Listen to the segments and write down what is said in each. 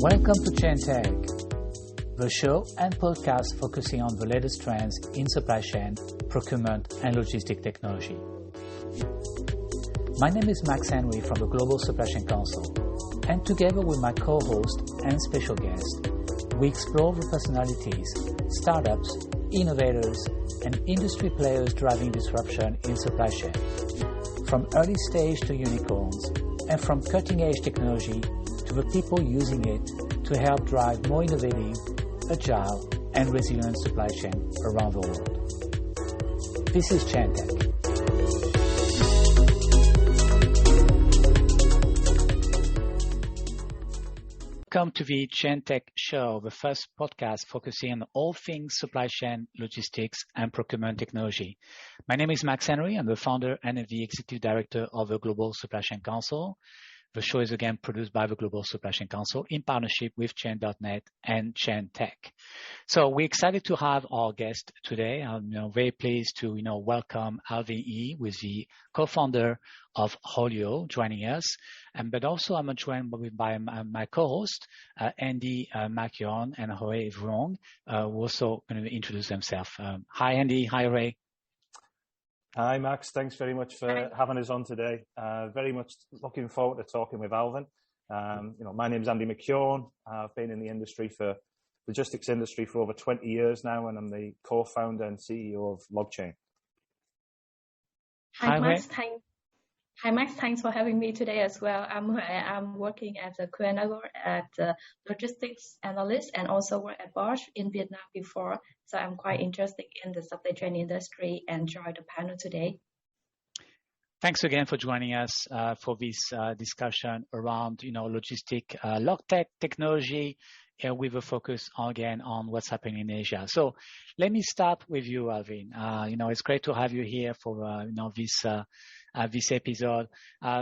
Welcome to Chain Tech, the show and podcast focusing on the latest trends in supply chain, procurement, and logistic technology. My name is Max Henry from the Global Supply Chain Council, and together with my co-host and special guest, we explore the personalities, startups, innovators, and industry players driving disruption in supply chain, from early stage to unicorns, and from cutting-edge technology to the people using it to help drive more innovative, agile, and resilient supply chain around the world. This is Chain Tech. Welcome to the Chain Tech Show, the first podcast focusing on all things supply chain, logistics, and procurement technology. My name is Max Henry. I'm the founder and the executive director of the Global Supply Chain Council. The show is again produced by the Global Supply Chain Council in partnership with Chain.net and Chain Tech. So we're excited to have our guest today. I'm very pleased to welcome Alvin Ea, who is the co-founder of Haulio, joining us. But also I'm joined by my co-host, Andie, McKeown, and Vong, who also going to introduce themselves. Hi, Andie. Hi, Ray. Hi, Max. Thanks very much for having us on today. Very much looking forward to talking with Alvin. My name's Andie McKeown. I've been in the logistics industry for over 20 years now, and I'm the co-founder and CEO of LogChain. Hi, Max. Hi, Max. Thanks for having me today as well. I'm working as a coordinator at logistics analyst and also worked at Bosch in Vietnam before. So I'm quite interested in the supply chain industry and join the panel today. Thanks again for joining us for this discussion around, logistic log tech technology with a focus again on what's happening in Asia. So let me start with you, Alvin. It's great to have you here for this episode.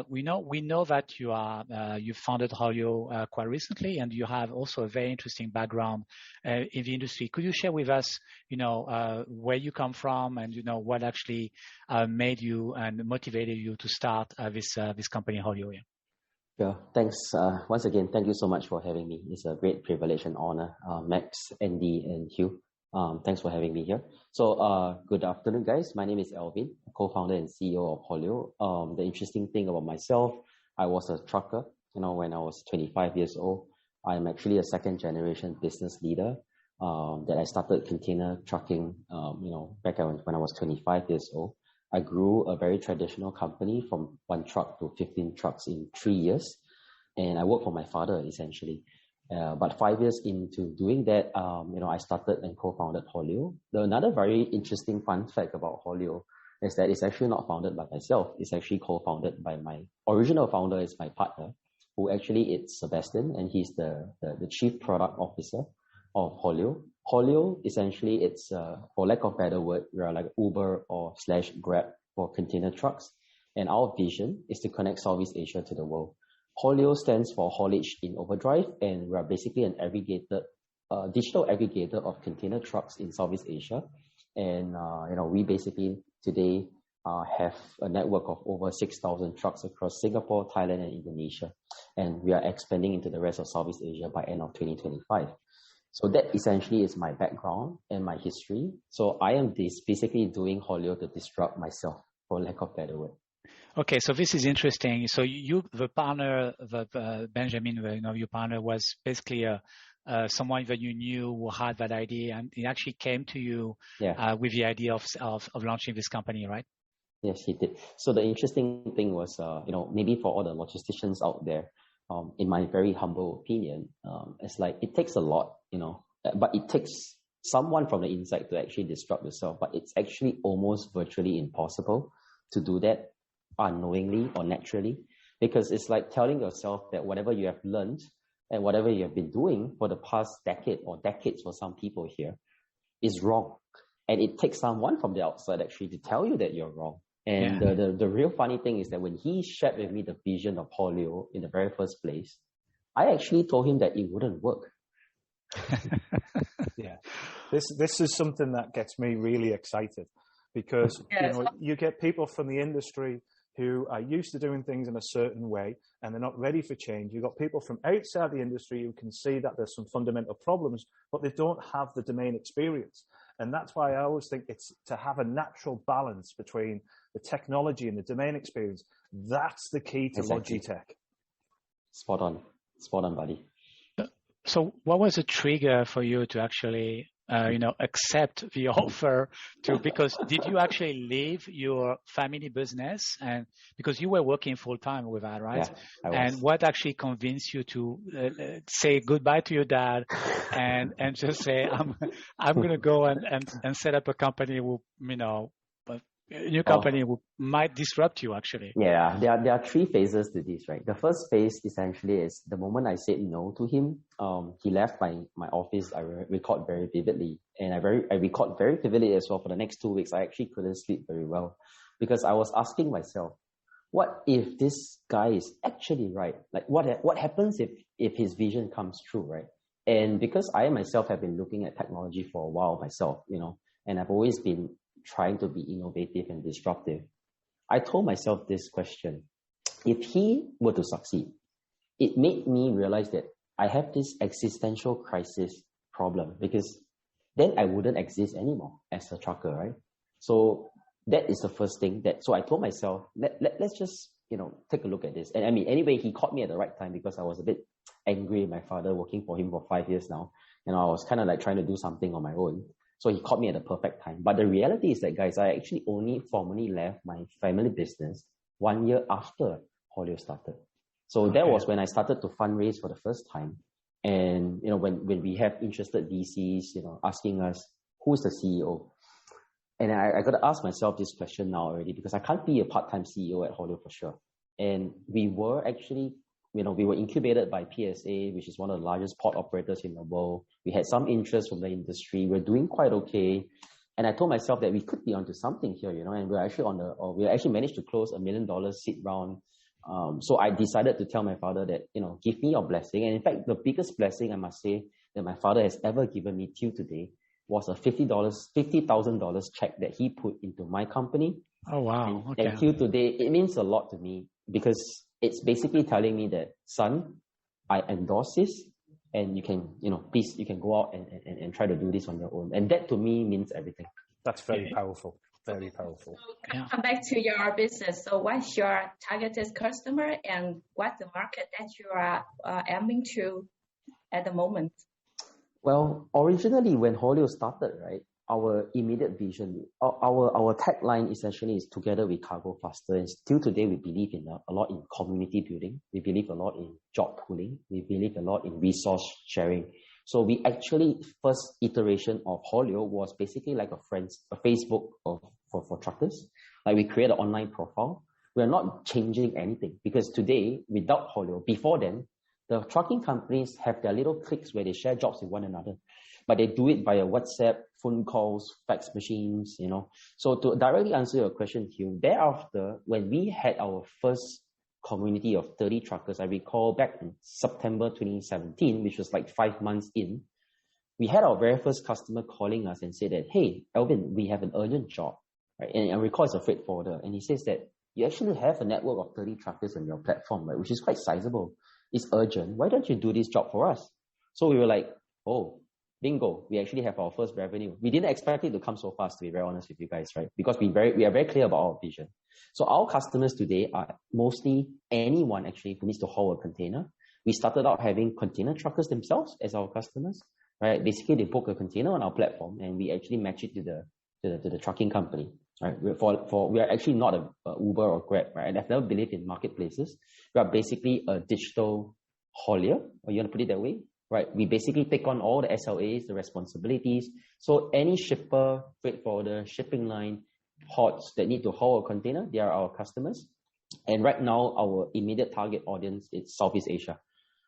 We know that you founded Haulio quite recently, and you have also a very interesting background in the industry. Could you share with us, where you come from and what actually made you and motivated you to start this company, Haulio? Yeah, thanks. Once again, thank you so much for having me. It's a great privilege and honor, Max, Andie, and Hugh. Thanks for having me here. So, good afternoon, guys. My name is Alvin, co-founder and CEO of Haulio. The interesting thing about myself, I was a trucker, when I was 25 years old. I'm actually a second generation business leader, that I started container trucking, back when I was 25 years old. I grew a very traditional company from 1 truck to 15 trucks in 3 years. And I worked for my father, essentially. But 5 years into doing that, I started and co-founded Haulio. Another very interesting fun fact about Haulio is that it's actually not founded by myself. It's actually co-founded by my original founder, is my partner, who actually is Sebastian, and he's the chief product officer of Haulio. Haulio, essentially, it's, for lack of a better word, we are like Uber or / Grab for container trucks. And our vision is to connect Southeast Asia to the world. Haulio stands for Haulage in Overdrive, and we are basically an aggregated, digital aggregator of container trucks in Southeast Asia. And, we basically today have a network of over 6,000 trucks across Singapore, Thailand, and Indonesia. And we are expanding into the rest of Southeast Asia by end of 2025. So that essentially is my background and my history. So I am basically doing Haulio to disrupt myself, for lack of a better word. Okay, so this is interesting. So the partner, Benjamin, your partner was basically someone that you knew who had that idea, and it actually came to you with the idea of launching this company, right? Yes, he did. So the interesting thing was, maybe for all the logisticians out there, in my very humble opinion, it's like it takes a lot, but it takes someone from the inside to actually disrupt yourself. But it's actually almost virtually impossible to do that unknowingly or naturally, because it's like telling yourself that whatever you have learned and whatever you have been doing for the past decade or decades for some people here is wrong. And it takes someone from the outside actually to tell you that you're wrong. And the real funny thing is that when he shared with me the vision of Haulio in the very first place, I actually told him that it wouldn't work. Yeah, this is something that gets me really excited, because you get people from the industry who are used to doing things in a certain way and they're not ready for change. You've got people from outside the industry who can see that there's some fundamental problems, but they don't have the domain experience. And that's why I always think it's to have a natural balance between the technology and the domain experience. That's the key to Logitech. Spot on, buddy. So what was the trigger for you to actually, accept the offer because did you actually leave your family business? And because you were working full time with that, right? Yeah, I was. And what actually convinced you to say goodbye to your dad and just say, I'm going to go and set up a company with, a new company might disrupt you actually. Yeah, there are three phases to this, right? The first phase essentially is the moment I said no to him. He left my office. I record very vividly, and I record very vividly as well. For the next 2 weeks, I actually couldn't sleep very well because I was asking myself, what if this guy is actually right? Like what happens if his vision comes true, right? And because I myself have been looking at technology for a while myself, and I've always been trying to be innovative and disruptive, I told myself this question. If he were to succeed, it made me realize that I have this existential crisis problem because then I wouldn't exist anymore as a trucker, right? So that is the first thing so I told myself, let's just, take a look at this. And I mean, anyway, he caught me at the right time because I was a bit angry at my father working for him for 5 years now. And I was kind of like trying to do something on my own. So he caught me at the perfect time. But the reality is that, guys, I actually only formally left my family business 1 year after Haulio started. So that was when I started to fundraise for the first time. And, when we have interested VCs, asking us, who's the CEO? And I got to ask myself this question now already because I can't be a part-time CEO at Haulio for sure. And we were actually, we were incubated by PSA, which is one of the largest port operators in the world. We had some interest from the industry. We're doing quite okay. And I told myself that we could be onto something here, and we're actually we actually managed to close $1 million seed round. So I decided to tell my father that, give me your blessing. And in fact, the biggest blessing I must say that my father has ever given me till today was a $50,000 check that he put into my company. Oh, wow. Okay. And till today, it means a lot to me because it's basically telling me that, son, I endorse this and you can, please, you can go out and try to do this on your own. And that to me means everything. That's very powerful. Very powerful. So come back to your business. So what's your targeted customer and what's the market that you are aiming to at the moment? Well, originally when Haulio started, right, our immediate vision, our tagline essentially is together we cargo faster. And still today we believe a lot in community building. We believe a lot in job pooling. We believe a lot in resource sharing. So we actually, first iteration of Haulio was basically like a Facebook for truckers. Like we create an online profile. We're not changing anything because today, without Haulio, before then, the trucking companies have their little cliques where they share jobs with one another, but they do it via WhatsApp, phone calls, fax machines, So to directly answer your question, Hugh, thereafter, when we had our first community of 30 truckers, I recall back in September 2017, which was like 5 months in, we had our very first customer calling us and said that, hey, Alvin, we have an urgent job, right? And I recall it's a freight forwarder. And he says that you actually have a network of 30 truckers on your platform, right? Which is quite sizable. It's urgent. Why don't you do this job for us? So we were like, oh, bingo. We actually have our first revenue. We didn't expect it to come so fast, to be very honest with you guys, right? Because we are very clear about our vision. So our customers today are mostly anyone actually who needs to haul a container. We started out having container truckers themselves as our customers, right? Basically, they book a container on our platform and we actually match it to the trucking company, right? We are actually not a Uber or Grab, right? And I've never believed in marketplaces. We are basically a digital haulier, or you want to put it that way, right? We basically take on all the SLAs, the responsibilities. So any shipper, freight forwarder, shipping line, ports that need to haul a container, they are our customers. And right now, our immediate target audience is Southeast Asia.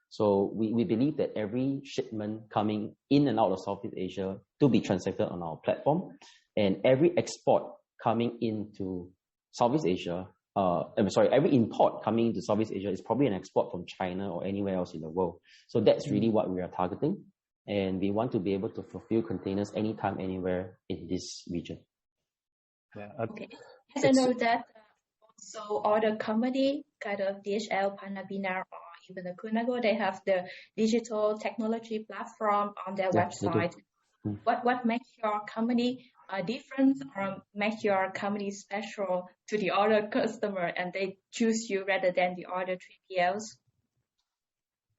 So we believe that every shipment coming in and out of Southeast Asia to be transacted on our platform, and every export coming into Southeast Asia, every import coming into Southeast Asia is probably an export from China or anywhere else in the world. So that's really what we are targeting. And we want to be able to fulfill containers anytime, anywhere in this region. Yeah. Okay. As I know that So all the company, kind of DHL, Panabina, or even the Kunago, they have the digital technology platform on their website. What makes your company different or makes your company special to the other customer and they choose you rather than the other 3PLs?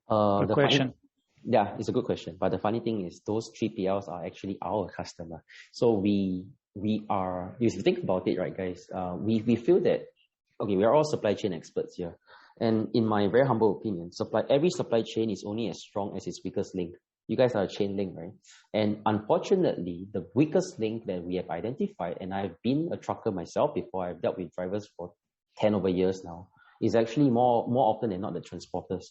Good question. Yeah, it's a good question. But the funny thing is those 3PLs are actually our customer. So we are, if you think about it, right, guys, we feel that, okay, we are all supply chain experts here. And in my very humble opinion, every supply chain is only as strong as its weakest link. You guys are a chain link, right? And unfortunately, the weakest link that we have identified, and I've been a trucker myself before, I've dealt with drivers for 10 over years now, is actually more often than not the transporters,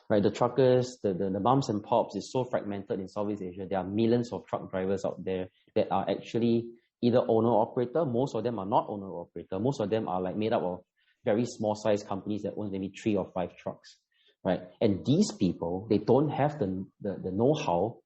right? The truckers, the moms and pops is so fragmented in Southeast Asia. There are millions of truck drivers out there that are actually either owner-operator. Most of them are not owner-operator. Most of them are like made up of very small-sized companies that own maybe 3 or 5 trucks. Right. And these people, they don't have the know-how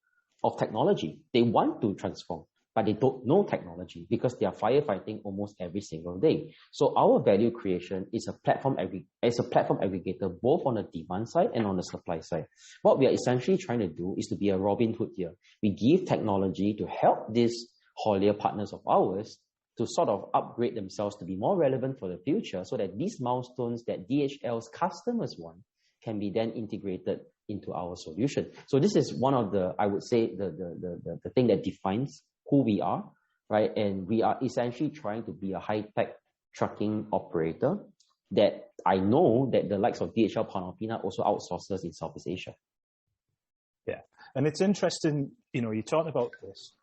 of technology. They want to transform, but they don't know technology because they are firefighting almost every single day. So our value creation is a platform aggregator, both on the demand side and on the supply side. What we are essentially trying to do is to be a Robin Hood here. We give technology to help these Haulio partners of ours to sort of upgrade themselves to be more relevant for the future so that these milestones that DHL's customers want can be then integrated into our solution. So this is one of the, I would say, the thing that defines who we are, right? And we are essentially trying to be a high-tech trucking operator that I know that the likes of DHL Panalpina also outsources in Southeast Asia. Yeah, and it's interesting, you're talking about this,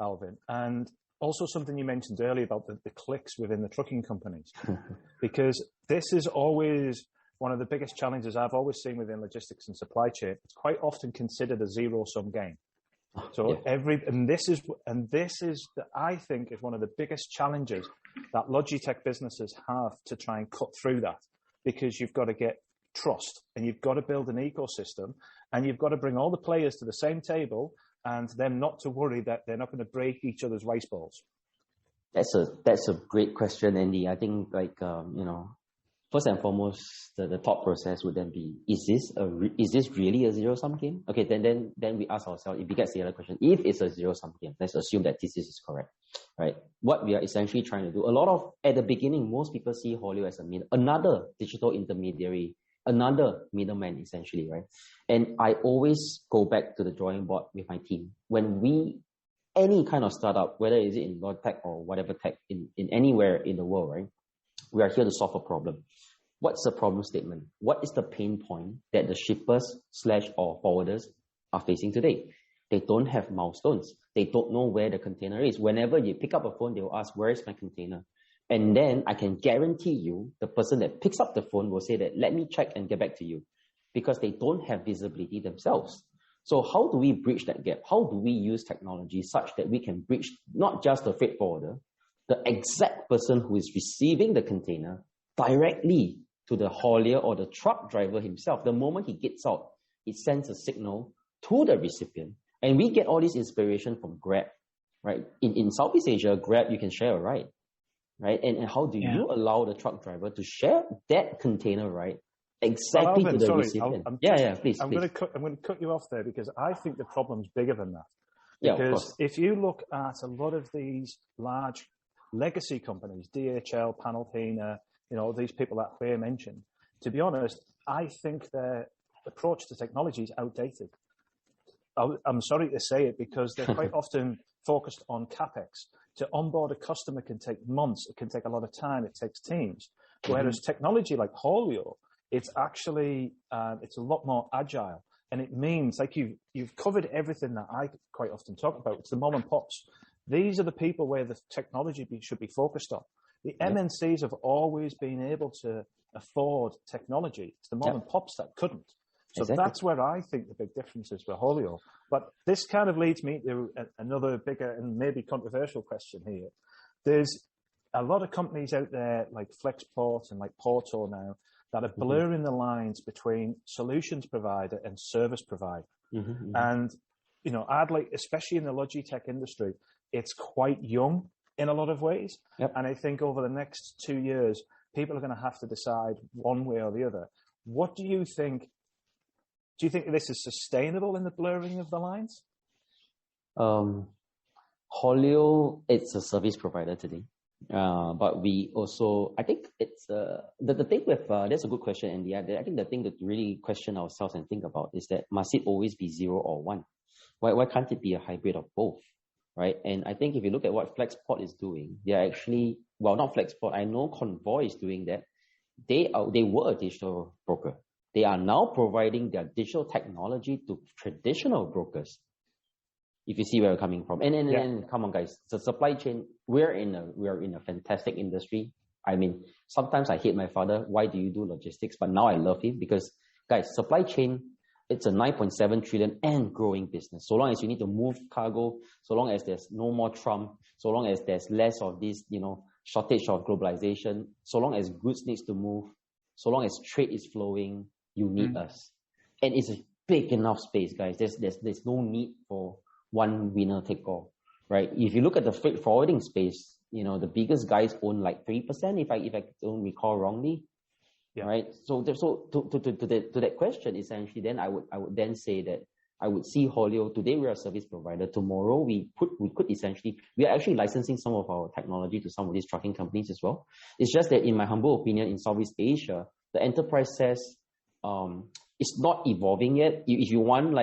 Alvin, and also something you mentioned earlier about the clicks within the trucking companies, because this is always one of the biggest challenges I've always seen within logistics and supply chain. It's quite often considered a zero-sum game. So this is I think is one of the biggest challenges that Logitech businesses have to try and cut through that, because you've got to get trust and you've got to build an ecosystem and you've got to bring all the players to the same table and them not to worry that they're not going to break each other's rice balls. That's a great question, Andy. I think first and foremost, the thought process would then be: is this really a zero-sum game? Okay, then we ask ourselves, if we get the other question, if it's a zero-sum game, let's assume that this is correct, right? What we are essentially trying to do, at the beginning, most people see Haulio as another digital intermediary, another middleman, essentially, right? And I always go back to the drawing board with my team. Any kind of startup, whether is it in Logitech or whatever tech in anywhere in the world, right? We are here to solve a problem. What's the problem statement? What is the pain point that the shippers or forwarders are facing today? They don't have milestones. They don't know where the container is. Whenever you pick up a phone, they will ask, where is my container? And then I can guarantee you the person that picks up the phone will say that, let me check and get back to you, because they don't have visibility themselves. So how do we bridge that gap? How do we use technology such that we can bridge not just the freight forwarder, the exact person who is receiving the container directly to the haulier or the truck driver himself? The moment he gets out, it sends a signal to the recipient. And we get all this inspiration from Grab, right? In Southeast Asia, Grab, you can share a ride, right? And how do you allow the truck driver to share that container ride exactly to the recipient? Please. I'm going to cut you off there, because I think the problem's bigger than that. Yeah, because if you look at a lot of these large legacy companies, DHL, Panalpina, these people that Claire mentioned, to be honest, I think their approach to technology is outdated. I'm sorry to say it, because they're quite often focused on CapEx. To onboard a customer can take months. It can take a lot of time. It takes teams. Whereas technology like Haulio, it's actually, it's a lot more agile. And it means, like you've covered everything that I quite often talk about. It's the mom and pops. These are the people where the technology should be focused on. The MNCs have always been able to afford technology. It's the mom and pops that couldn't. So that's where I think the big difference is for Haulio. But this kind of leads me to another bigger and maybe controversial question here. There's a lot of companies out there like Flexport and like Porto now that are blurring the lines between solutions provider and service provider. And, I'd like, especially in the Logitech industry, it's quite young in a lot of ways. And I think over the next 2 years, people are going to have to decide one way or the other. What do you think? Do you think this is sustainable in the blurring of the lines? Haulio, it's a service provider today. But we also, I think it's the thing with that's a good question, Andy. I think the thing that really question ourselves and think about is that must it always be 0 or 1? Why can't it be a hybrid of both, right? And I think if you look at what Flexport is doing, they are actually, well, not Flexport. I know Convoy is doing that. They were a digital broker. They are now providing their digital technology to traditional brokers. If you see where we're coming from, and come on, guys, the supply chain. We're in a fantastic industry. I mean, sometimes I hate my father. Why do you do logistics? But now I love him because, guys, supply chain. It's a 9.7 trillion and growing business. So long as you need to move cargo, so long as there's no more Trump, so long as there's less of this, shortage of globalization, so long as goods needs to move, so long as trade is flowing, you need us. And it's a big enough space, guys. There's no need for one winner take all, right? If you look at the freight forwarding space, the biggest guys own like 3%, if I don't recall wrongly, right? So to that question, essentially, then I would then say that I would see Haulio today. We're a service provider. Tomorrow we are actually licensing some of our technology to some of these trucking companies as well. It's just that, in my humble opinion, in Southeast Asia, the enterprise says it's not evolving yet. If you want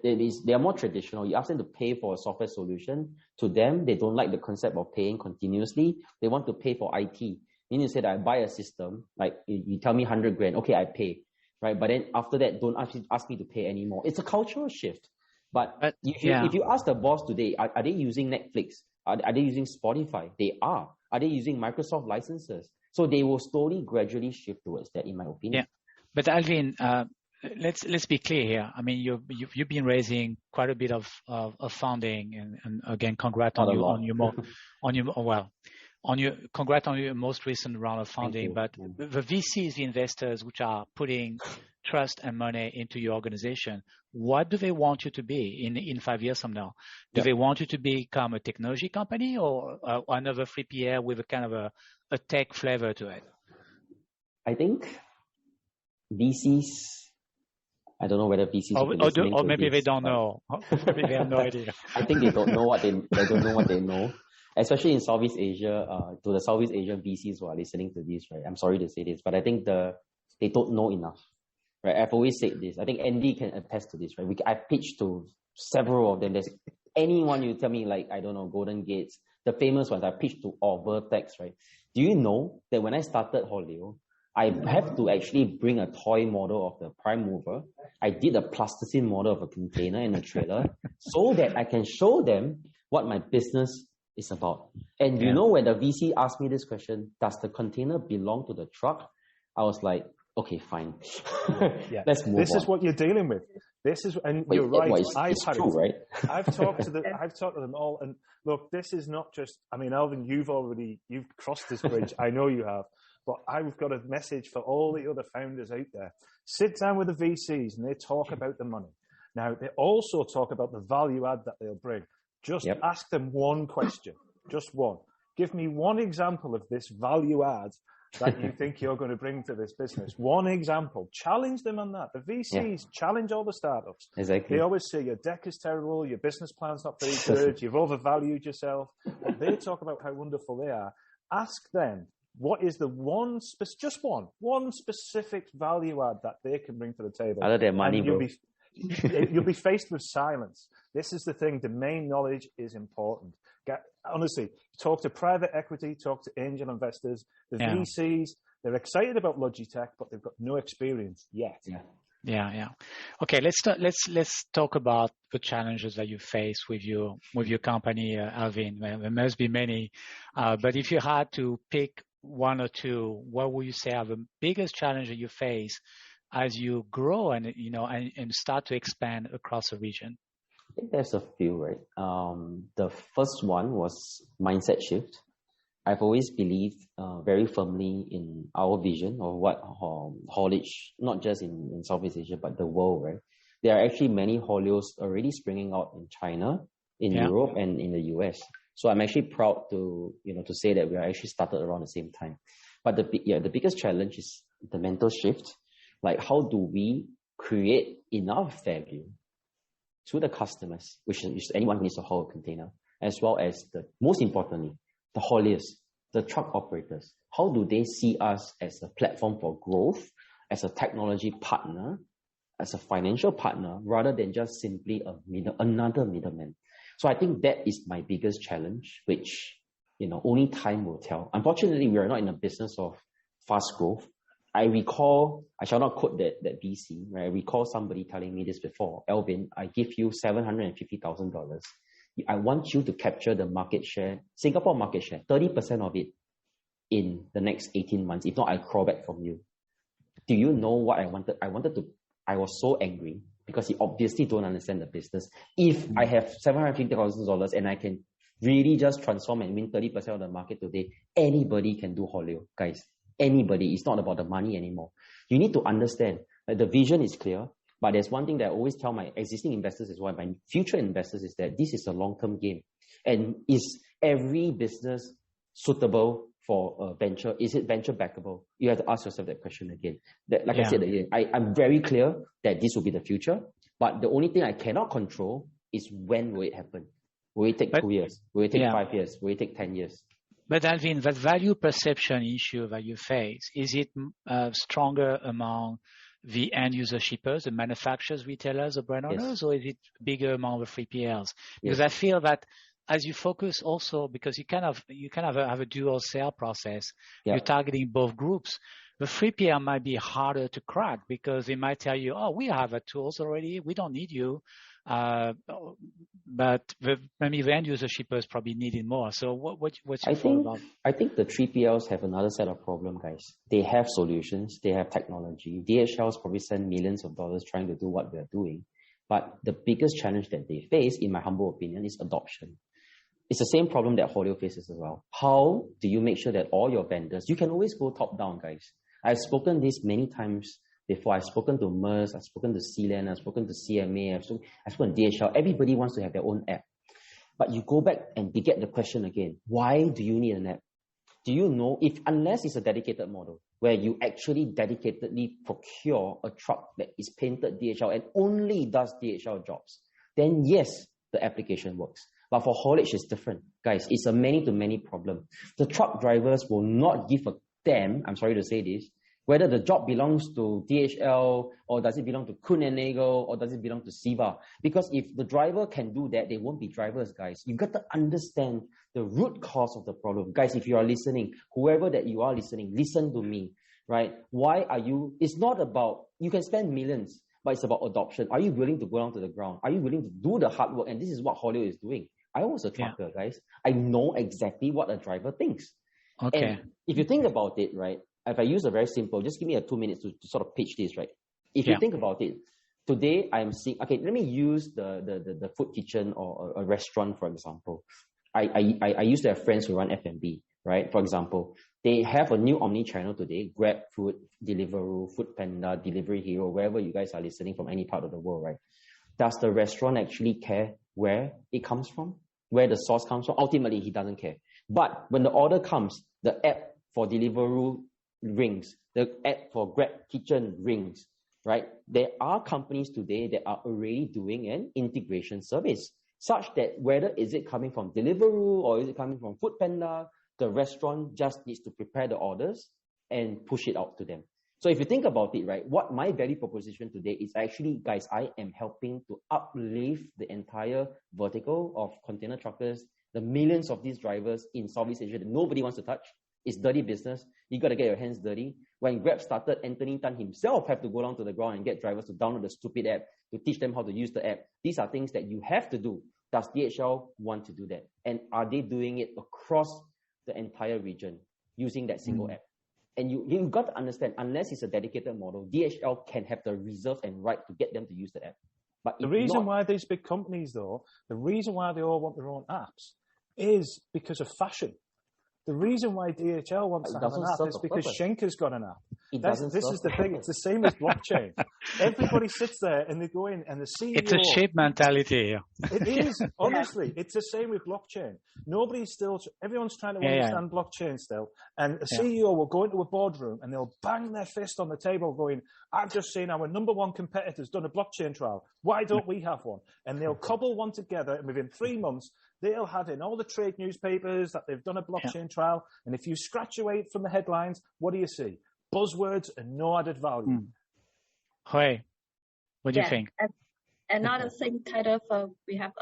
they are more traditional. You ask them to pay for a software solution. To them, they don't like the concept of paying continuously. They want to pay for IT. Then you say that I buy a system, like you tell me 100 grand, okay, I pay, right? But then after that, don't ask me to pay anymore. It's a cultural shift. But if you ask the boss today, are they using Netflix? Are they using Spotify? They are. Are they using Microsoft licenses? So they will slowly, gradually shift towards that, in my opinion. Yeah, but Alvin, let's be clear here. I mean, you've been raising quite a bit of funding, and again, congrats on your most recent round of funding. But the VCs, the investors, which are putting trust and money into your organization, what do they want you to be in 5 years from now? Do they want you to become a technology company or another 3PL with a kind of a tech flavor to it? I think VCs. I don't know whether VCs or maybe they don't know. Maybe they have no idea. I think they don't know what they don't know what they know. Especially in Southeast Asia, to the Southeast Asian VCs who are listening to this, right? I'm sorry to say this, but I think they don't know enough, right? I've always said this. I think Andie can attest to this, right? I pitched to several of them. There's anyone you tell me, like, I don't know, Golden Gates, the famous ones, I pitched to all Vertex, right? Do you know that when I started Haulio, I have to actually bring a toy model of the prime mover. I did a plasticine model of a container and a trailer so that I can show them what my business is about. And you know, when the VC asked me this question, does the container belong to the truck? I was like, okay, fine. Let's move on. This is what you're dealing with. And you're right. It's true, right? I've talked to them all, and look, this is not just. I mean, Alvin, you've crossed this bridge. I know you have. But I've got a message for all the other founders out there. Sit down with the VCs and they talk about the money. Now, they also talk about the value add that they'll bring. Just ask them one question, just one. Give me one example of this value add that you think you're going to bring to this business. One example. Challenge them on that. The VCs challenge all the startups. Exactly. They always say your deck is terrible, your business plan's not very good, you've overvalued yourself. But they talk about how wonderful they are. Ask them. What is the one specific value add that they can bring to the table? Other than money, you'll be faced with silence. This is the thing. Domain knowledge is important. Honestly, talk to private equity, talk to angel investors, the VCs. They're excited about Logitech, but they've got no experience yet. Yeah. Okay, let's talk about the challenges that you face with your company, Alvin. There must be many, but if you had to pick one or two, what would you say are the biggest challenges you face as you grow and start to expand across the region? I think there's a few, right? The first one was mindset shift. I've always believed very firmly in our vision of what haulage, not just in Southeast Asia, but the world, right? There are actually many haulios already springing out in China, in Europe, and in the US. So I'm actually proud to say that we are actually started around the same time. But the biggest challenge is the mental shift. Like, how do we create enough value to the customers, which is anyone who needs to haul a container, as well as most importantly, the hauliers, the truck operators. How do they see us as a platform for growth, as a technology partner, as a financial partner, rather than just simply another middleman? So I think that is my biggest challenge, which only time will tell. Unfortunately, we are not in a business of fast growth. I recall, I shall not quote that VC, right? I recall somebody telling me this before. Alvin, I give you $750,000. I want you to capture the market share, Singapore market share, 30% of it in the next 18 months. If not, I crawl back from you. Do you know what I wanted? I was so angry because he obviously don't understand the business. If I have $750,000 and I can really just transform and win 30% of the market today, anybody can do Haulio, guys. Anybody. It's not about the money anymore. You need to understand that the vision is clear, but there's one thing that I always tell my existing investors as well, my future investors, is that this is a long-term game. And is every business suitable for a venture? Is it venture backable? You have to ask yourself that question again. I said again, I'm very clear that this will be the future, but the only thing I cannot control is when will it happen. Will it take 2 years? Will it take 5 years? Will it take 10 years? But Alvin, that value perception issue that you face, is it stronger among the end user shippers, the manufacturers, retailers, or brand owners, or is it bigger among the 3PLs? Because I feel that as you focus also, because you kind of have a dual sale process, you're targeting both groups. The 3PL might be harder to crack because they might tell you, oh, we have the tools already, we don't need you. But maybe the end user shippers probably need it more. So what's your thought about? I think the 3PLs have another set of problem, guys. They have solutions, they have technology. DHLs probably spend millions of dollars trying to do what they're doing. But the biggest challenge that they face, in my humble opinion, is adoption. It's the same problem that Haulio faces as well. How do you make sure that all your vendors, you can always go top down, guys. I've spoken this many times before. I've spoken to MERS, I've spoken to Sealand, I've spoken to CMA, I've spoken to DHL. Everybody wants to have their own app. But you go back and you get the question again, why do you need an app? Do you know, unless it's a dedicated model, where you actually dedicatedly procure a truck that is painted DHL and only does DHL jobs, then yes, the application works. But for haulage, it's different. Guys, it's a many-to-many problem. The truck drivers will not give a damn, I'm sorry to say this, whether the job belongs to DHL or does it belong to Kuehne + Nagel or does it belong to CEVA. Because if the driver can do that, they won't be drivers, guys. You've got to understand the root cause of the problem. Guys, if you are listening, whoever that you are listening, listen to me, right? It's not about, you can spend millions, but it's about adoption. Are you willing to go down to the ground? Are you willing to do the hard work? And this is what Haulio is doing. I was a trucker, guys. I know exactly what a driver thinks. Okay. And if you think about it, right, if I use a very simple, just give me 2 minutes to sort of pitch this, right? If you think about it, today I'm seeing, okay, let me use the food kitchen or a restaurant, for example. I used to have friends who run F&B, right? For example, they have a new omni-channel today, Grab Food, Deliveroo, Foodpanda, Delivery Hero, wherever you guys are listening from any part of the world, right? Does the restaurant actually care where it comes from? Where the source comes from? Ultimately, he doesn't care. But when the order comes, the app for Deliveroo rings, the app for Grab Kitchen rings, right? There are companies today that are already doing an integration service, such that whether is it coming from Deliveroo or is it coming from Foodpanda, the restaurant just needs to prepare the orders and push it out to them. So if you think about it, right, what my value proposition today is actually, guys, I am helping to uplift the entire vertical of container truckers, the millions of these drivers in Southeast Asia that nobody wants to touch. It's dirty business. You got to get your hands dirty. When Grab started, Anthony Tan himself had to go down to the ground and get drivers to download the stupid app, to teach them how to use the app. These are things that you have to do. Does DHL want to do that? And are they doing it across the entire region using that single app? And you've got to understand, unless it's a dedicated model, DHL can have the reserve and right to get them to use the app. But the reason why these big companies, though, the reason why they all want their own apps is because of fashion. The reason why DHL wants to have an app is because Schenker's got an app. This is the thing. It's the same as blockchain. Everybody sits there and they go in and the CEO... It's a sheep mentality. It is, honestly. It's the same with blockchain. Everyone's trying to understand blockchain still. And a CEO will go into a boardroom and they'll bang their fist on the table going, I've just seen our number one competitor's done a blockchain trial. Why don't we have one? And they'll cobble one together, and within 3 months, they'll have in all the trade newspapers that they've done a blockchain trial. And if you scratch away from the headlines, what do you see? Buzzwords and no added value. Hui, what do you think? Another thing, kind of, we have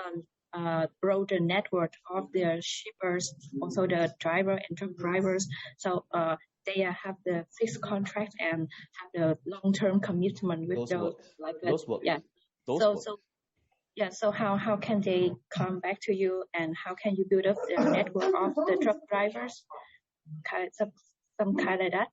a broader network of the shippers, also the driver and truck drivers. So they have the fixed contract and have the long-term commitment with those. Those work. Yeah. So how can they come back to you, and how can you build up the network of the truck drivers? Some kind of that.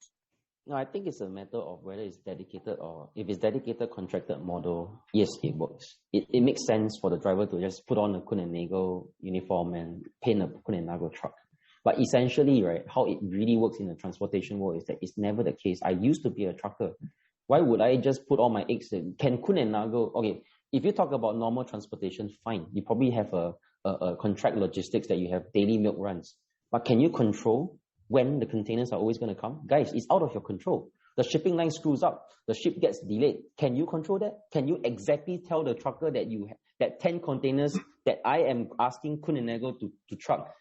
No, I think it's a matter of whether it's dedicated or if it's dedicated contracted model. Yes, it works. It makes sense for the driver to just put on a Kuehne and Nagel uniform and paint a Kuehne and Nagel truck. But essentially, right, how it really works in the transportation world is that it's never the case. I used to be a trucker. Why would I just put all my eggs in? Can Kuehne and Nagel? Okay, if you talk about normal transportation, fine. You probably have a contract logistics that you have daily milk runs. But can you control when the containers are always going to come? Guys, it's out of your control. The shipping line screws up. The ship gets delayed. Can you control that? Can you exactly tell the trucker that that 10 containers that I am asking Kuehne and Nagel to truck,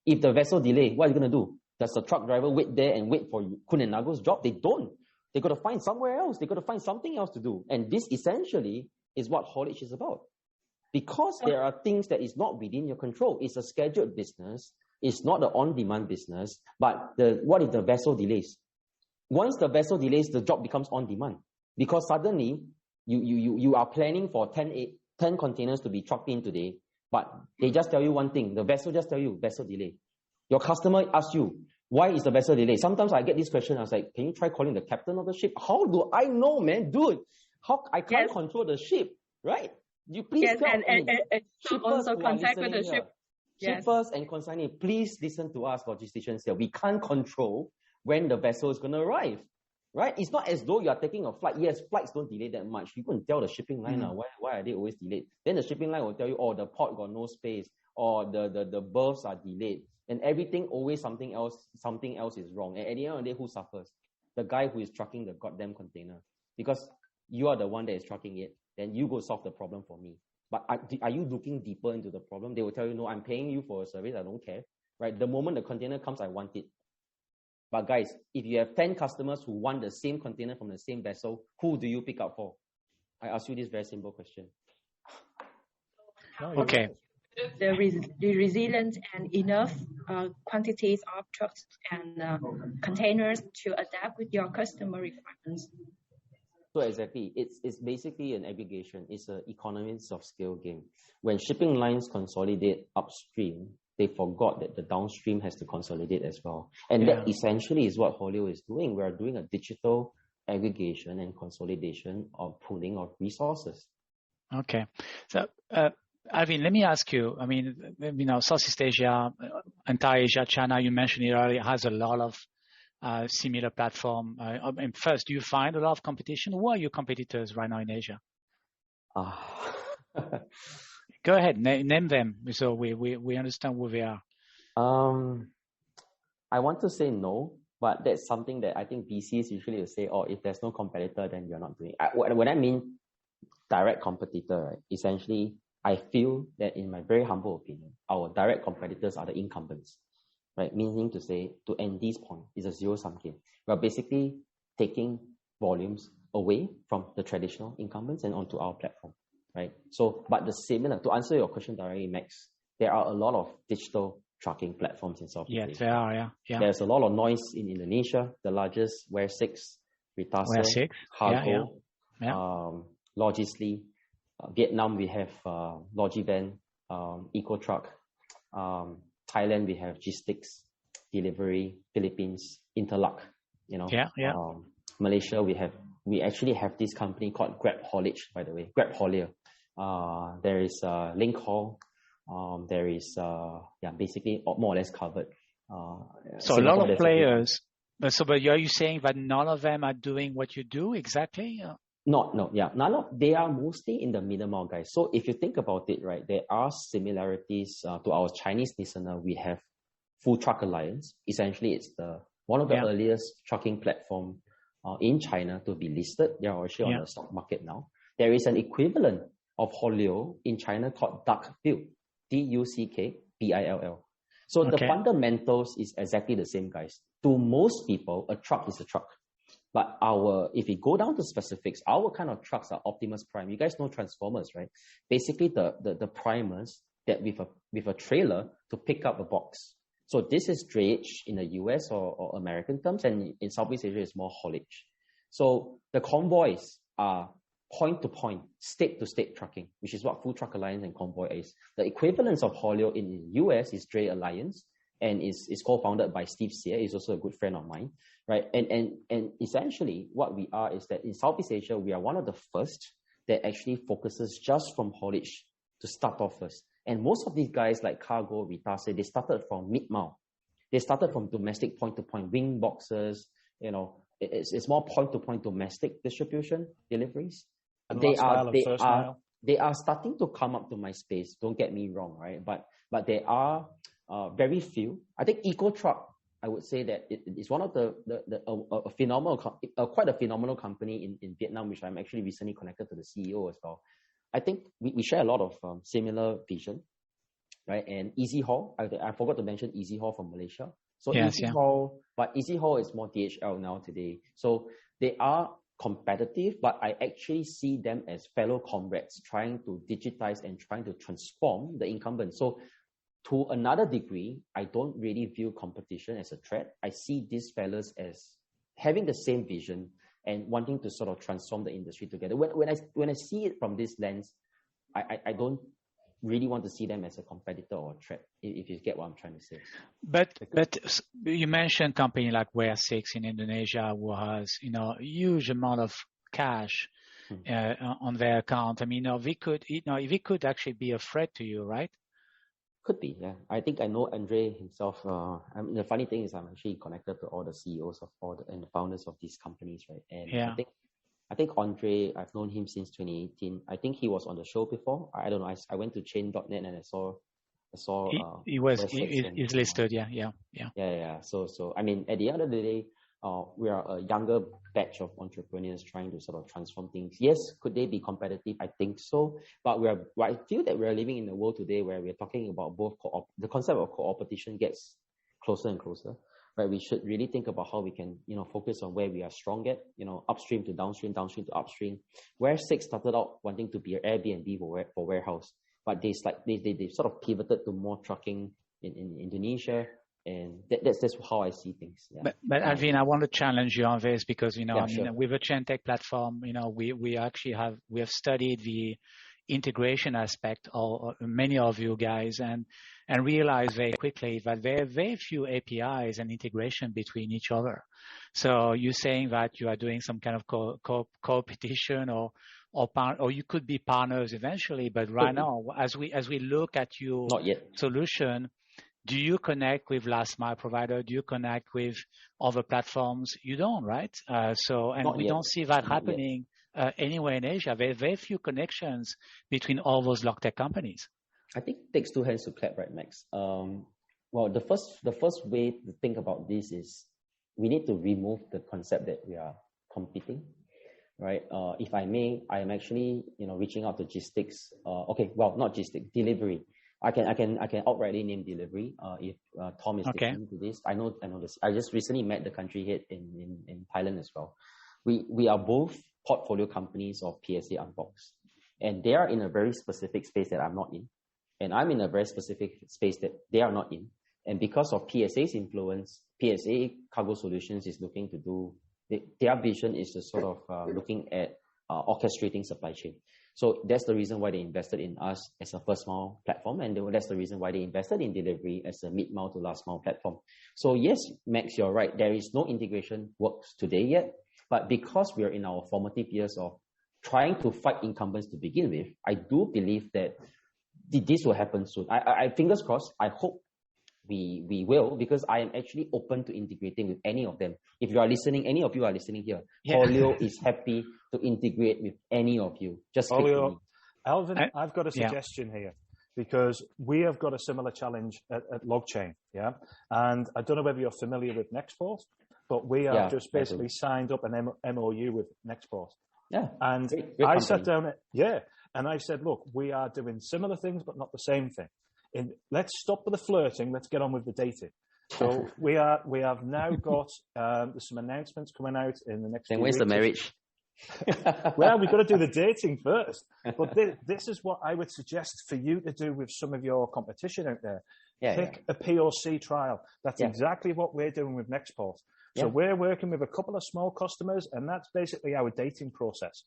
if the vessel delay, what are you going to do? Does the truck driver wait there and wait for Kuehne and Nagel's job? They don't. They got to find somewhere else. They got to find something else to do. And this essentially is what haulage is about. Because there are things that is not within your control. It's a scheduled business. It's not an on-demand business. But what if the vessel delays? Once the vessel delays, the job becomes on-demand. Because suddenly, you are planning for 10 containers to be trucked in today, but they just tell you one thing. The vessel just tell you, vessel delay. Your customer asks you, why is the vessel delayed? Sometimes I get this question. I was like, can you try calling the captain of the ship? How do I know, man? Dude, I can't control the ship, right? You please tell me. So also contact with the ship. Shippers and consignee, please listen to us, logisticians here. We can't control when the vessel is going to arrive, right? It's not as though you are taking a flight. Yes, flights don't delay that much. You can tell the shipping line why are they always delayed. Then the shipping line will tell you, oh, the port got no space, or the berths are delayed. And everything, always something else is wrong. And at the end of the day, who suffers? The guy who is trucking the goddamn container. Because you are the one that is trucking it, then you go solve the problem for me. But are you looking deeper into the problem? They will tell you, no, I'm paying you for a service. I don't care. Right? The moment the container comes, I want it. But guys, if you have 10 customers who want the same container from the same vessel, who do you pick up for? I ask you this very simple question. Okay. The resilience and enough quantities of trucks and containers to adapt with your customer requirements. So exactly, it's basically an aggregation. It's an economies of scale game. When shipping lines consolidate upstream, they forgot that the downstream has to consolidate as well. And that essentially is what Haulio is doing. We are doing a digital aggregation and consolidation of pooling of resources. Okay. So, Alvin, let me ask you, I mean, Southeast Asia, entire Asia, China, you mentioned it earlier, has a lot of similar platform. And first, do you find a lot of competition? Who are your competitors right now in Asia? Go ahead, name them so we understand who they are. I want to say no, but that's something that I think VCs usually will say, if there's no competitor, then you're not doing it. When I mean direct competitor, right, essentially, I feel that in my very humble opinion, our direct competitors are the incumbents, right? Meaning to say, to Andie's point, it's a zero-sum game. We're basically taking volumes away from the traditional incumbents and onto our platform, right? So, but to answer your question directly, Max, there are a lot of digital trucking platforms in Southeast Asia. Yes, there are, yeah. There's a lot of noise in Indonesia, the largest, Ware6, Ritasa, Haulio, Logisly. Vietnam, we have Logivan, EcoTruck. Thailand, we have G-Stix, Delivery. Philippines, Interluck. Malaysia, we actually have this company called Grab Haulage, by the way, Grab Haulio. There is Link Haul. There is basically more or less covered. So a lot of players. So, but are you saying that none of them are doing what you do exactly? They are mostly in the minimal, guys. So if you think about it, right, there are similarities to our Chinese listener. We have Full Truck Alliance. Essentially, it's one of the earliest trucking platform in China to be listed. They are actually on the stock market now. There is an equivalent of Haulio in China called Duckbill, DUCKBILL. So the fundamentals is exactly the same, guys. To most people, a truck is a truck. But if we go down to specifics, our kind of trucks are Optimus Prime. You guys know Transformers, right? Basically, the primers that with a trailer to pick up a box. So this is drayage in the US or American terms, and in Southeast Asia, it's more haulage. So the convoys are point-to-point, state-to-state trucking, which is what Full Truck Alliance and Convoy is. The equivalence of Haulio in the US is Dray Alliance, and is co-founded by Steve Sear. He's also a good friend of mine, right? And essentially, what we are is that in Southeast Asia, we are one of the first that actually focuses just from haulage to start off first. And most of these guys like Cargo, Vitase, they started from mid-mile. They started from domestic point-to-point wing boxes. It's more point-to-point domestic distribution deliveries. And they are starting to come up to my space. Don't get me wrong, right? But there are very few. I think Eco Truck, I would say that it's one of a phenomenal, quite a phenomenal company in Vietnam, which I'm actually recently connected to the CEO as well. I think we share a lot of similar vision, right? And Easy Haul, I forgot to mention Easy Haul from Malaysia. So Haul, but Easy Haul is more DHL now today. So they are competitive, but I actually see them as fellow comrades trying to digitize and trying to transform the incumbent. So to another degree, I don't really view competition as a threat. I see these fellas as having the same vision and wanting to sort of transform the industry together. When I see it from this lens, I don't really want to see them as a competitor or a threat, if you get what I'm trying to say. But you mentioned company like Ware6 in Indonesia who has a huge amount of cash on their account. I mean, it could actually be a threat to you, right? Could be, yeah. I think I know Andre himself. The funny thing is I'm actually connected to all the CEOs of and the founders of these companies, right? And I think Andre, I've known him since 2018. I think he was on the show before. I don't know. I went to chain.net and I saw he's listed, yeah. So I mean, at the end of the day, we are a younger batch of entrepreneurs trying to sort of transform things. Yes, could they be competitive? I think so. But I feel that we're living in a world today where we're talking about both the concept of co-opetition gets closer and closer. Right? We should really think about how we can, focus on where we are strong at, upstream to downstream, downstream to upstream. Ware6 started out wanting to be an Airbnb for warehouse, but they sort of pivoted to more trucking in Indonesia. And that's how I see things. Yeah. But Alvin, I want to challenge you on this because, with a ChainTech platform, we have studied the integration aspect of many of you guys and realized very quickly that there are very few APIs and integration between each other. So you're saying that you are doing some kind of competition or you could be partners eventually, but right now, as we look at your solution, do you connect with last mile provider? Do you connect with other platforms? You don't, right? We don't see that happening anywhere in Asia. There are very few connections between all those log-tech companies. I think it takes two hands to clap, right, Max? Well, the first way to think about this is we need to remove the concept that we are competing, right? If I may, I am actually reaching out to logistics. Not logistics, delivery. I can outrightly name delivery. If Tom is listening to this, I know this. I just recently met the country head in Thailand as well. We are both portfolio companies of PSA Unbox, and they are in a very specific space that I'm not in, and I'm in a very specific space that they are not in. And because of PSA's influence, PSA Cargo Solutions is looking to do their vision is to sort of looking at orchestrating supply chain. So that's the reason why they invested in us as a first mile platform. And that's the reason why they invested in delivery as a mid mile to last mile platform. So yes, Max, you're right. There is no integration works today yet. But because we are in our formative years of trying to fight incumbents to begin with, I do believe that this will happen soon. I fingers crossed. I hope we will, because I am actually open to integrating with any of them. If you are listening, any of you are listening here, Haulio is happy to integrate with any of you. Just click to me. Alvin, I've got a suggestion here, because we have got a similar challenge at LogChain, and I don't know whether you're familiar with Nextport, but we have just basically signed up an MOU with Nextport. Yeah, and great I sat down, and I said, look, we are doing similar things, but not the same thing. Let's stop with the flirting. Let's get on with the dating. So we have now got some announcements coming out in the next. Then where's the marriage? Well, we've got to do the dating first. But this is what I would suggest for you to do with some of your competition out there. Pick a POC trial. That's exactly what we're doing with Nextport. So we're working with a couple of small customers, and that's basically our dating process.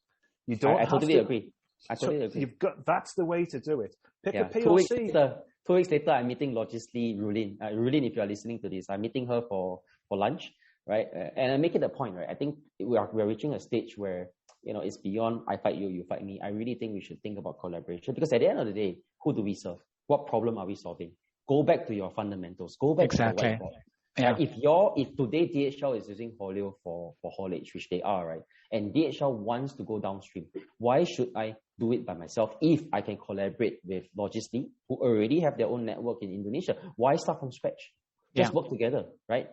You don't. I totally agree. I totally agree. That's the way to do it. Pick a POC. 2 weeks later, I'm meeting Logisly Rulin. Rulin, if you are listening to this, I'm meeting her for lunch, right? And I make it a point, right? I think we're reaching a stage where, it's beyond I fight you, you fight me. I really think we should think about collaboration, because at the end of the day, who do we serve? What problem are we solving? Go back to your fundamentals. Go back to the whiteboard. Yeah. If today DHL is using Haulio for haulage, which they are, right? And DHL wants to go downstream, why should I do it by myself if I can collaborate with Logisly, who already have their own network in Indonesia? Why start from scratch? Just work together, right?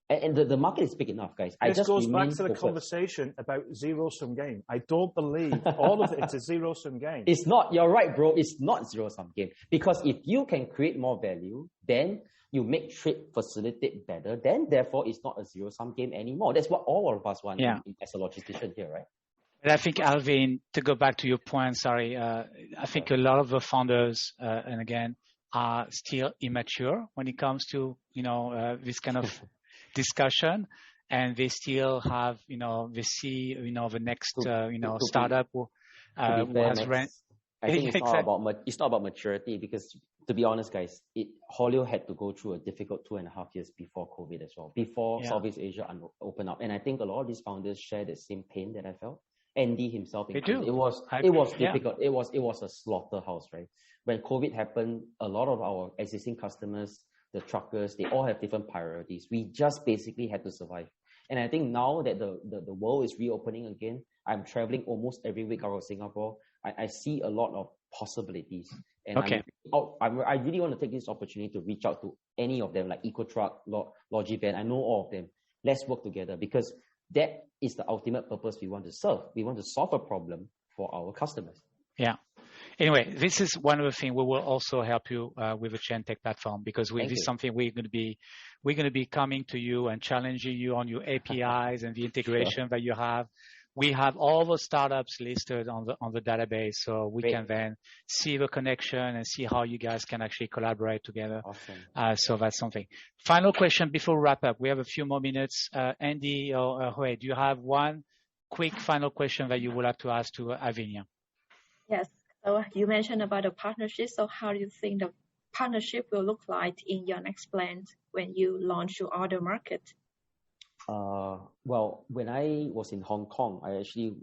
And the market is big enough, guys. This goes back to the conversation about zero-sum game. I don't believe all of it's a zero-sum game. It's not. You're right, bro. It's not zero-sum game. Because if you can create more value, then you make trade facilitate better, then therefore it's not a zero-sum game anymore. That's what all of us want as a logistician here, right? But I think, Alvin, to go back to your point, I think a lot of the founders, and again, are still immature when it comes to, this kind of discussion, and they still have, they see, the next, startup who has rent. I think it's not about maturity, because to be honest, guys, Haulio had to go through a difficult 2.5 years before COVID as well, before Southeast Asia opened up. And I think a lot of these founders share the same pain that I felt. Andie himself, it was difficult. It was a slaughterhouse, right? When COVID happened, a lot of our existing customers, the truckers, they all have different priorities. We just basically had to survive. And I think now that the world is reopening again, I'm traveling almost every week out of Singapore. I see a lot of possibilities. And I really want to take this opportunity to reach out to any of them, like EcoTruck, Logivan. I know all of them. Let's work together, because that is the ultimate purpose we want to serve. We want to solve a problem for our customers. Yeah. Anyway, this is one of the things we will also help you with the Chain Tech platform, because this is something we're going to be coming to you and challenging you on your APIs and the integration that you have. We have all the startups listed on the database, so we can then see the connection and see how you guys can actually collaborate together. Awesome. So that's something. Final question before we wrap up. We have a few more minutes. Andie or Hui, do you have one quick final question that you would like to ask to Alvin Ea? Yes. So you mentioned about the partnership. So how do you think the partnership will look like in your next plan when you launch your other market? Well, when I was in Hong Kong, I actually,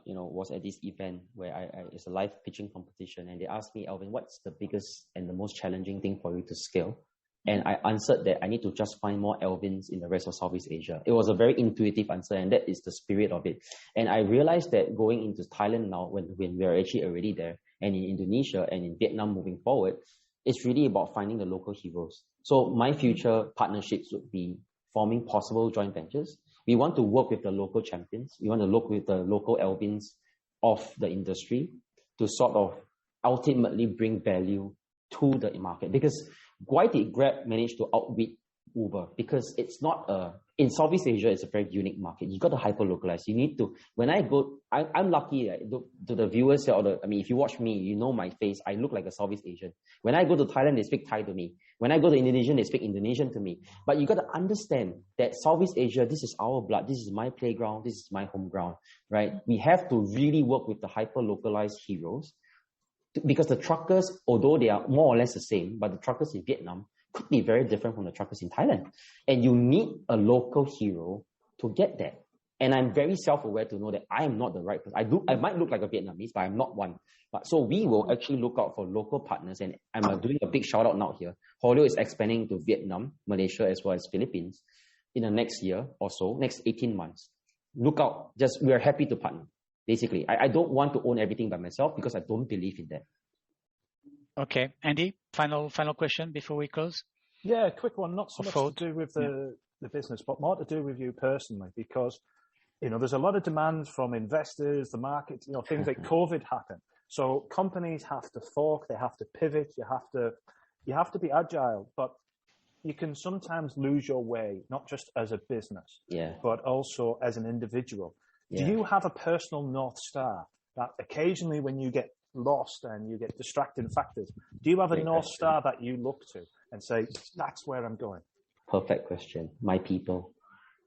was at this event where it's a live pitching competition, and they asked me, Alvin, what's the biggest and the most challenging thing for you to scale? And I answered that I need to just find more Alvins in the rest of Southeast Asia. It was a very intuitive answer, and that is the spirit of it. And I realized that going into Thailand now, when we're actually already there, and in Indonesia and in Vietnam moving forward, it's really about finding the local heroes. So my future partnerships would be forming possible joint ventures. We want to work with the local champions. We want to work with the local Alvins of the industry to sort of ultimately bring value to the market. Because why did Grab manage to outwit Uber? Because it's not in Southeast Asia, it's a very unique market. You got to hyper localize. You need to. When I go, I'm lucky to the viewers here. If you watch me, you know my face. I look like a Southeast Asian. When I go to Thailand, they speak Thai to me. When I go to Indonesia, they speak Indonesian to me. But you got to understand that Southeast Asia, this is our blood. This is my playground. This is my home ground, right? We have to really work with the hyper localized heroes, because the truckers, although they are more or less the same, but the truckers in Vietnam could be very different from the truckers in Thailand. And you need a local hero to get that. And I'm very self-aware to know that I am not the right person. I might look like a Vietnamese, but I'm not one. But so we will actually look out for local partners, and I'm doing a big shout out now here. Haulio is expanding to Vietnam, Malaysia, as well as Philippines in the next year or so, next 18 months. Look out. We are happy to partner. Basically, I don't want to own everything by myself because I don't believe in that. Okay, Andie, final question before we close. Yeah, a quick one. Not so much to do with the business, but more to do with you personally, because there's a lot of demand from investors, the market. Things like COVID happen, so companies have to fork, they have to pivot, you have to be agile, but you can sometimes lose your way, not just as a business, but also as an individual. Do you have a personal North Star that occasionally when you get lost and you get distracting factors, do you have a North Star that you look to and say, that's where I'm going? Perfect question. My people.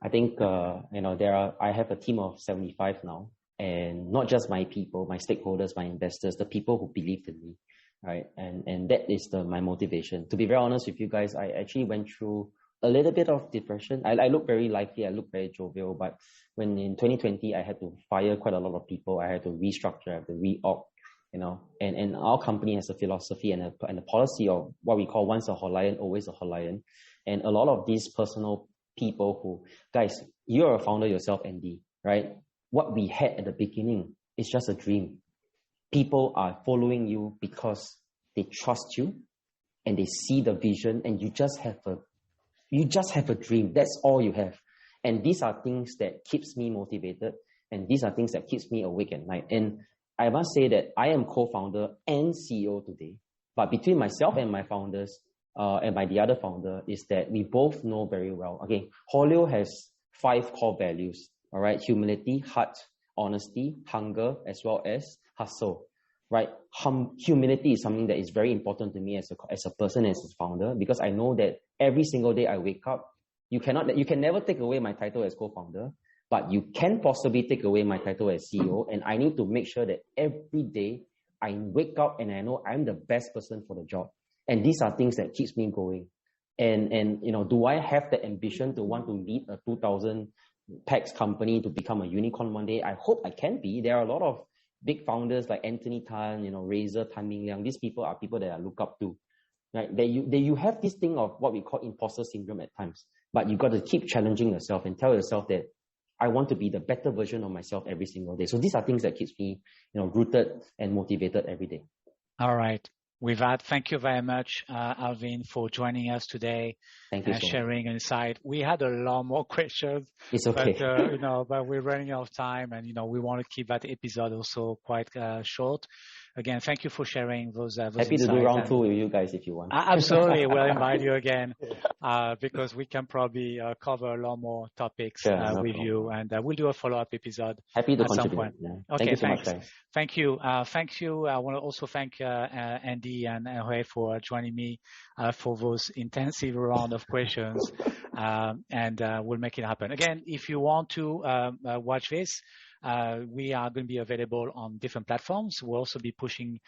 I think, I have a team of 75 now, and not just my people, my stakeholders, my investors, the people who believed in me, right? And that is my motivation. To be very honest with you guys, I actually went through a little bit of depression. I look very lively, I look very jovial, but when in 2020, I had to fire quite a lot of people, I had to restructure, I had to reorg, and our company has a philosophy and a policy of what we call once a Hawaiian, always a Hawaiian. And a lot of these personal people who, guys, you're a founder yourself, Andie, right? What we had at the beginning is just a dream. People are following you because they trust you and they see the vision, and you just have a dream. That's all you have. And these are things that keeps me motivated, and these are things that keeps me awake at night. And I must say that I am co-founder and CEO today, but between myself and my founders, the other founder, is that we both know very well. Okay, Haulio has 5 core values. All right, humility, heart, honesty, hunger, as well as hustle. Right, humility is something that is very important to me as a person, as a founder, because I know that every single day I wake up, you can never take away my title as co-founder, but you can possibly take away my title as CEO, and I need to make sure that every day I wake up and I know I'm the best person for the job. And these are things that keeps me going. And do I have the ambition to want to lead a 2,000 pax company to become a unicorn one day? I hope I can be. There are a lot of big founders like Anthony Tan, Razor, Tan Ming Liang. These people are people that I look up to. Right? You have this thing of what we call imposter syndrome at times, but you got to keep challenging yourself and tell yourself that I want to be the better version of myself every single day. So these are things that keeps me, rooted and motivated every day. All right. With that, thank you very much, Alvin, for joining us today and sharing insight. We had a lot more questions. It's okay. But we're running out of time, and we want to keep that episode also quite short. Again, thank you for sharing those Happy insights. To do round 2 with you guys if you want. Absolutely. We'll invite you again because we can probably cover a lot more topics with you, and we'll do a follow-up episode. Happy to at contribute. some point. Yeah. Okay, thank you so thanks. much, guys. Thank you. Thank you. I want to also thank Andie and Hui for joining me for those intensive round of questions, and we'll make it happen. Again, if you want to watch this, we are going to be available on different platforms. We'll also be pushing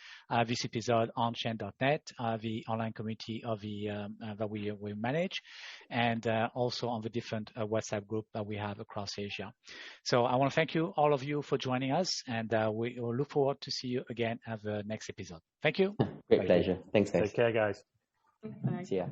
this episode on chain.net, the online community of that we manage, and also on the different WhatsApp group that we have across Asia. So I want to thank you, all of you, for joining us, and we will look forward to see you again at the next episode. Thank you. Great pleasure. Thanks, guys. Take care, guys. Bye. See ya.